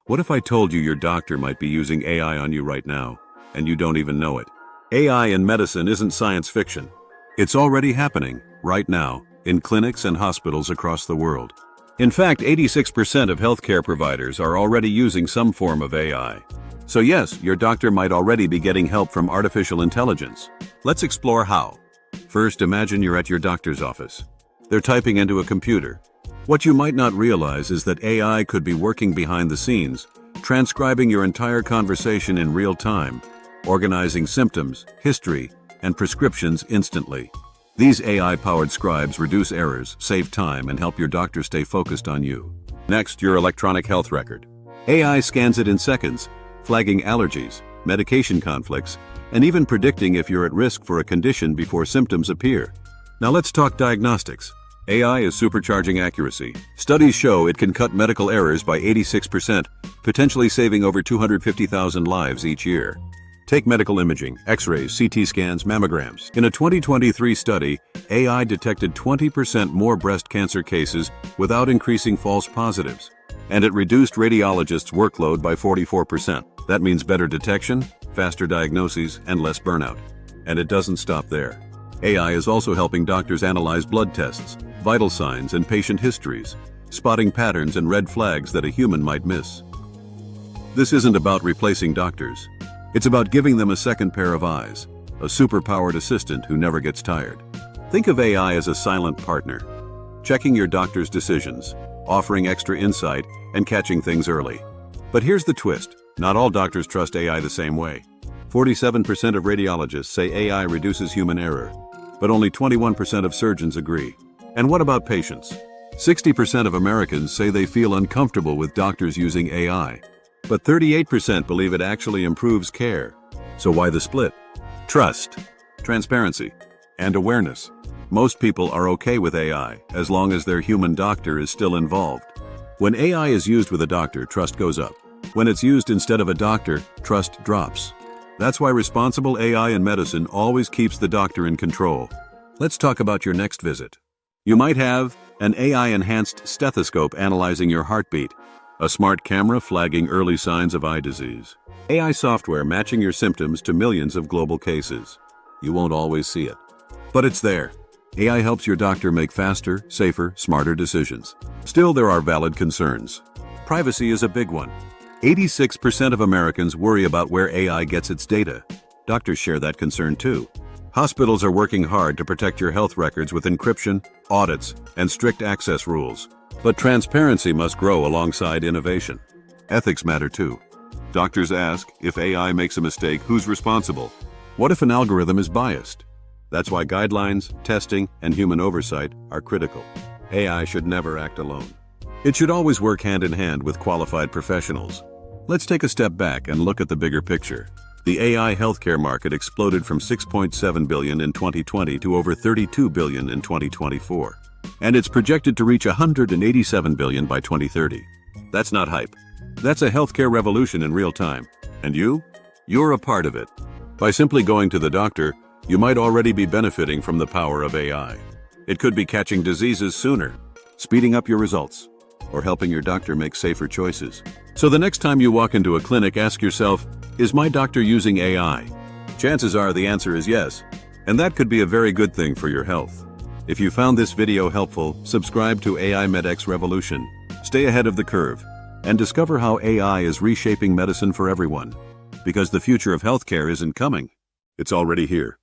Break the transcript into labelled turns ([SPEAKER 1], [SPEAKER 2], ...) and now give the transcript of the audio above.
[SPEAKER 1] What if I told you your doctor might be using AI on you right now, and you don't even know it? AI in medicine isn't science fiction. It's already happening, right now, in clinics and hospitals across the world. In fact, 86% of healthcare providers are already using some form of AI. So yes, your doctor might already be getting help from artificial intelligence. Let's explore how. First, imagine you're at your doctor's office. They're typing into a computer. What you might not realize is that AI could be working behind the scenes, transcribing your entire conversation in real time, organizing symptoms, history, and prescriptions instantly. These AI-powered scribes reduce errors, save time, and help your doctor stay focused on you. Next, your electronic health record. AI scans it in seconds, flagging allergies, medication conflicts, and even predicting if you're at risk for a condition before symptoms appear. Now let's talk diagnostics. AI is supercharging accuracy. Studies show it can cut medical errors by 86%, potentially saving over 250,000 lives each year. Take medical imaging, X-rays, CT scans, mammograms. In a 2023 study, AI detected 20% more breast cancer cases without increasing false positives. And it reduced radiologists' workload by 44%. That means better detection, faster diagnoses, and less burnout. And it doesn't stop there. AI is also helping doctors analyze blood tests, vital signs, and patient histories, spotting patterns and red flags that a human might miss. This isn't about replacing doctors. It's about giving them a second pair of eyes, a superpowered assistant who never gets tired. Think of AI as a silent partner, checking your doctor's decisions, offering extra insight, and catching things early. But here's the twist. Not all doctors trust AI the same way. 47% of radiologists say AI reduces human error, but only 21% of surgeons agree. And what about patients? 60% of Americans say they feel uncomfortable with doctors using AI, but 38% believe it actually improves care. So why the split? Trust, transparency, and awareness. Most people are okay with AI as long as their human doctor is still involved. When AI is used with a doctor, trust goes up. When it's used instead of a doctor, trust drops. That's why responsible AI in medicine always keeps the doctor in control. Let's talk about your next visit. You might have an AI-enhanced stethoscope analyzing your heartbeat, a smart camera flagging early signs of eye disease, AI software matching your symptoms to millions of global cases. You won't always see it, but it's there. AI helps your doctor make faster, safer, smarter decisions. Still, there are valid concerns. Privacy is a big one. 86% of Americans worry about where AI gets its data. Doctors share that concern too. Hospitals are working hard to protect your health records with encryption, audits, and strict access rules. But transparency must grow alongside innovation. Ethics matter too. Doctors ask, if AI makes a mistake, who's responsible? What if an algorithm is biased? That's why guidelines, testing, and human oversight are critical. AI should never act alone. It should always work hand in hand with qualified professionals. Let's take a step back and look at the bigger picture. The AI healthcare market exploded from $6.7 billion in 2020 to over $32 billion in 2024. And it's projected to reach $187 billion by 2030. That's not hype. That's a healthcare revolution in real time. And you? You're a part of it. By simply going to the doctor, you might already be benefiting from the power of AI. It could be catching diseases sooner, speeding up your results, or helping your doctor make safer choices. So the next time you walk into a clinic, ask yourself, is my doctor using AI? Chances are the answer is yes, and that could be a very good thing for your health. If you found this video helpful, subscribe to AI MedX Revolution. Stay ahead of the curve, and discover how AI is reshaping medicine for everyone. Because the future of healthcare isn't coming, it's already here.